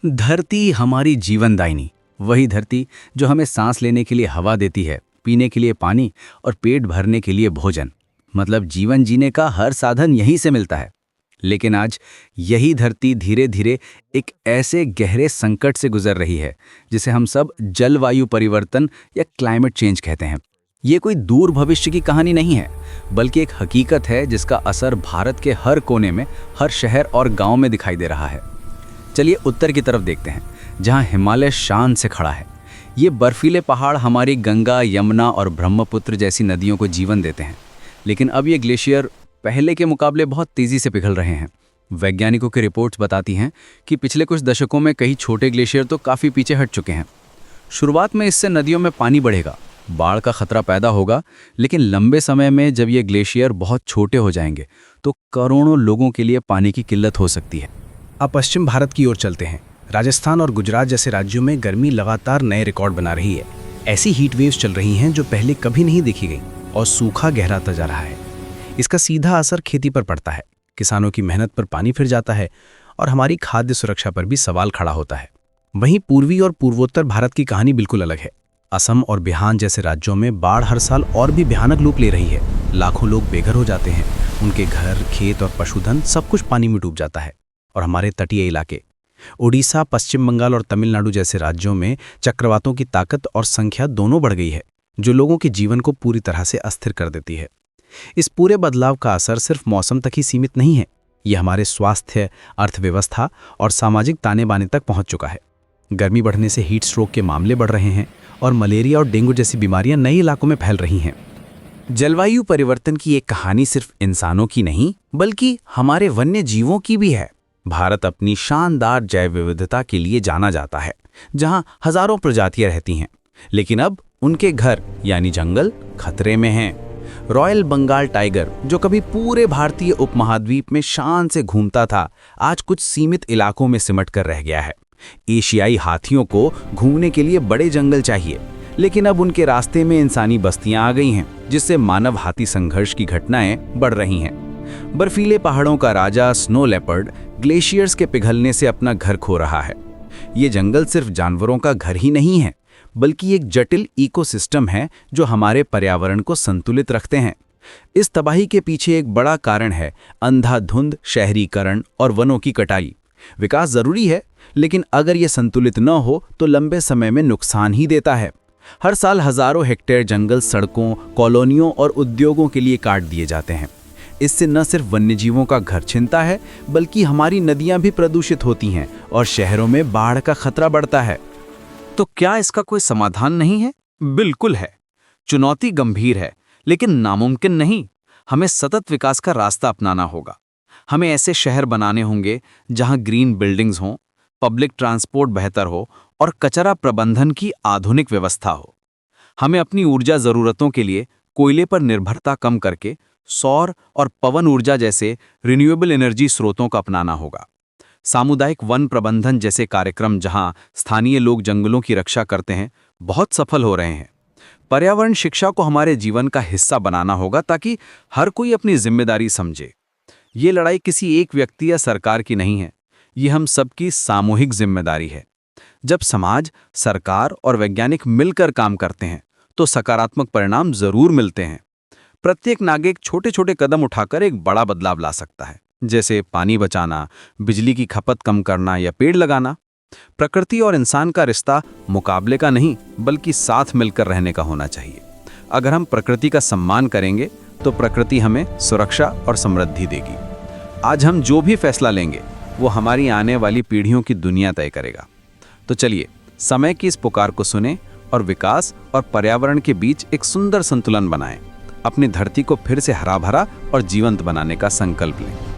धरती हमारी जीवनदायिनी, वही धरती जो हमें सांस लेने के लिए हवा देती है, पीने के लिए पानी और पेट भरने के लिए भोजन। मतलब जीवन जीने का हर साधन यहीं से मिलता है। लेकिन आज यही धरती धीरे धीरे एक ऐसे गहरे संकट से गुजर रही है जिसे हम सब जलवायु परिवर्तन या क्लाइमेट चेंज कहते हैं। ये कोई दूर भविष्य की कहानी नहीं है, बल्कि एक हकीकत है जिसका असर भारत के हर कोने में, हर शहर और गांव में दिखाई दे रहा है। चलिए उत्तर की तरफ देखते हैं, जहां हिमालय शान से खड़ा है। ये बर्फीले पहाड़ हमारी गंगा, यमुना और ब्रह्मपुत्र जैसी नदियों को जीवन देते हैं। लेकिन अब ये ग्लेशियर पहले के मुकाबले बहुत तेज़ी से पिघल रहे हैं। वैज्ञानिकों की रिपोर्ट्स बताती हैं कि पिछले कुछ दशकों में कई छोटे ग्लेशियर तो काफ़ी पीछे हट चुके हैं। शुरुआत में इससे नदियों में पानी बढ़ेगा, बाढ़ का खतरा पैदा होगा, लेकिन लंबे समय में जब ये ग्लेशियर बहुत छोटे हो जाएंगे तो करोड़ों लोगों के लिए पानी की किल्लत हो सकती है। अब पश्चिम भारत की ओर चलते हैं। राजस्थान और गुजरात जैसे राज्यों में गर्मी लगातार नए रिकॉर्ड बना रही है। ऐसी हीट वेव्स चल रही हैं जो पहले कभी नहीं देखी गई, और सूखा गहराता जा रहा है। इसका सीधा असर खेती पर पड़ता है, किसानों की मेहनत पर पानी फिर जाता है और हमारी खाद्य सुरक्षा पर भी सवाल खड़ा होता है। वहीं पूर्वी और पूर्वोत्तर भारत की कहानी बिल्कुल अलग है। असम और बिहार जैसे राज्यों में बाढ़ हर साल और भी भयानक रूप ले रही है। लाखों लोग बेघर हो जाते हैं, उनके घर, खेत और पशुधन सब कुछ पानी में डूब जाता है। और हमारे तटीय इलाके ओडिशा, पश्चिम बंगाल और तमिलनाडु जैसे राज्यों में चक्रवातों की ताकत और संख्या दोनों बढ़ गई है, जो लोगों के जीवन को पूरी तरह से अस्थिर कर देती है। इस पूरे बदलाव का असर सिर्फ मौसम तक ही सीमित नहीं है, ये हमारे स्वास्थ्य, अर्थव्यवस्था और सामाजिक ताने बाने तक पहुंच चुका है। गर्मी बढ़ने से हीट स्ट्रोक के मामले बढ़ रहे हैं और मलेरिया और डेंगू जैसी बीमारियां नए इलाकों में फैल रही हैं। जलवायु परिवर्तन की एक कहानी सिर्फ इंसानों की नहीं, बल्कि हमारे वन्य जीवों की भी है। भारत अपनी शानदार जैव विविधता के लिए जाना जाता है, जहां हजारों प्रजातियां रहती हैं। लेकिन अब उनके घर यानी जंगल खतरे में हैं। रॉयल बंगाल टाइगर, जो कभी पूरे भारतीय उपमहाद्वीप में शान से घूमता था, आज कुछ सीमित इलाकों में सिमट कर रह गया है। एशियाई हाथियों को घूमने के लिए बड़े जंगल चाहिए, लेकिन अब उनके रास्ते में इंसानी बस्तियां आ गई हैं, जिससे मानव हाथी संघर्ष की घटनाएं बढ़ रही हैं। बर्फीले पहाड़ों का राजा स्नो लेपर्ड ग्लेशियर्स के पिघलने से अपना घर खो रहा है। ये जंगल सिर्फ जानवरों का घर ही नहीं है, बल्कि एक जटिल इकोसिस्टम है जो हमारे पर्यावरण को संतुलित रखते हैं। इस तबाही के पीछे एक बड़ा कारण है अंधाधुंध शहरीकरण और वनों की कटाई। विकास जरूरी है, लेकिन अगर ये संतुलित न हो तो लंबे समय में नुकसान ही देता है। हर साल हजारों हेक्टेयर जंगल सड़कों, कॉलोनियों और उद्योगों के लिए काट दिए जाते हैं। इससे न सिर्फ वन्यजीवों का घर छिनता है, बल्कि हमारी नदियां भी प्रदूषित होती हैं और शहरों में बाढ़ का खतरा बढ़ता है। तो क्या इसका कोई समाधान नहीं है? बिल्कुल है। चुनौती गंभीर है, लेकिन नामुमकिन नहीं। हमें सतत विकास का रास्ता अपनाना होगा। हमें ऐसे शहर बनाने होंगे जहां ग्रीन बिल्डिंग्स हों, पब्लिक ट्रांसपोर्ट बेहतर हो और कचरा प्रबंधन की आधुनिक व्यवस्था हो। हमें अपनी ऊर्जा जरूरतों के लिए कोयले पर निर्भरता कम करके सौर और पवन ऊर्जा जैसे रिन्यूएबल एनर्जी स्रोतों का अपनाना होगा। सामुदायिक वन प्रबंधन जैसे कार्यक्रम, जहां स्थानीय लोग जंगलों की रक्षा करते हैं, बहुत सफल हो रहे हैं। पर्यावरण शिक्षा को हमारे जीवन का हिस्सा बनाना होगा, ताकि हर कोई अपनी जिम्मेदारी समझे। ये लड़ाई किसी एक व्यक्ति या सरकार की नहीं है, ये हम सबकी सामूहिक जिम्मेदारी है। जब समाज, सरकार और वैज्ञानिक मिलकर काम करते हैं तो सकारात्मक परिणाम जरूर मिलते हैं। प्रत्येक नागरिक छोटे छोटे कदम उठाकर एक बड़ा बदलाव ला सकता है, जैसे पानी बचाना, बिजली की खपत कम करना या पेड़ लगाना। प्रकृति और इंसान का रिश्ता मुकाबले का नहीं, बल्कि साथ मिलकर रहने का होना चाहिए। अगर हम प्रकृति का सम्मान करेंगे तो प्रकृति हमें सुरक्षा और समृद्धि देगी। आज हम जो भी फैसला लेंगे वो हमारी आने वाली पीढ़ियों की दुनिया तय करेगा। तो चलिए समय की इस पुकार को सुने और विकास और पर्यावरण के बीच एक सुंदर संतुलन बनाएं। अपनी धरती को फिर से हरा भरा और जीवंत बनाने का संकल्प लें।